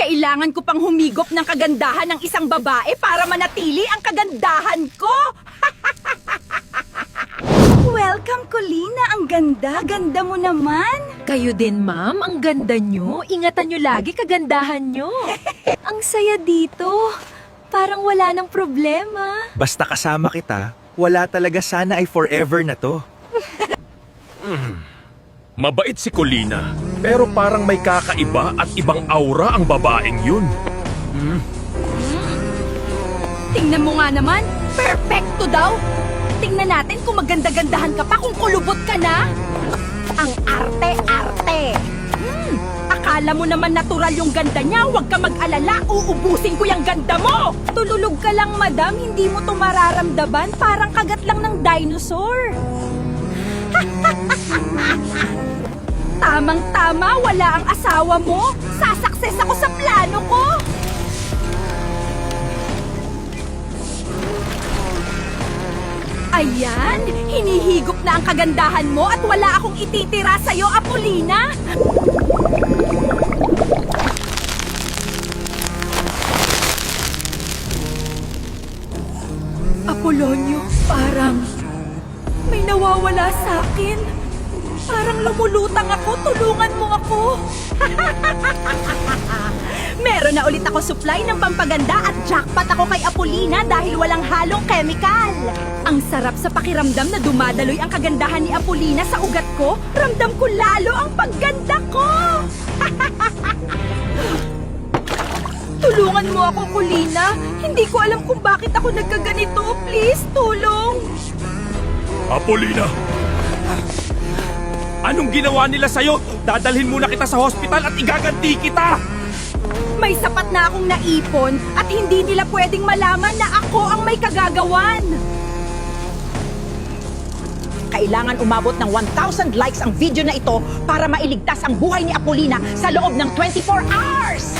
Kailangan ko pang humigop ng kagandahan ng isang babae para manatili ang kagandahan ko. Welcome, Colina. Ang ganda. Ganda mo naman. Kayo din, ma'am. Ang ganda nyo. Ingatan nyo lagi kagandahan nyo. Ang saya dito. Parang wala nang problema. Basta kasama kita, wala talaga sana ay forever na to. Mabait si Colina, pero parang may kakaiba at ibang aura ang babaeng yun. Tingnan mo nga naman. Perfecto daw. Tingnan natin kung maganda-gandahan ka pa kung kulubot ka na. Ang arte-arte. Akala mo naman natural yung ganda niya. Huwag ka mag-alala. Uubusin ko yung ganda mo. Tululog ka lang, madam. Hindi mo to mararamdaman. Parang kagat lang ng dinosaur. Tamang-tama. Wala ang asawa mo. Sasakses ako sa plano ko. Ayan, hinihigop na ang kagandahan mo at wala akong ititira sa'yo, Apolina! Apolonio, parang may nawawala sa akin. Parang lumulutang ako, tulungan mo ako. Meron na ulit ako supply ng pampaganda at jackpot ako kay Apolina dahil walang halong chemical. Ang sarap sa pakiramdam na dumadaloy ang kagandahan ni Apolina sa ugat ko. Ramdam ko lalo ang pagganda ko. Tulungan mo ako, Colina. Hindi ko alam kung bakit ako nagkaganito. Please, tulong. Apolina! Anong ginawa nila sa'yo? Dadalhin muna kita sa hospital at igaganti kita! May sapat na akong naipon at hindi nila pwedeng malaman na ako ang may kagagawan. Kailangan umabot ng 1,000 likes ang video na ito para mailigtas ang buhay ni Apolina sa loob ng 24 hours!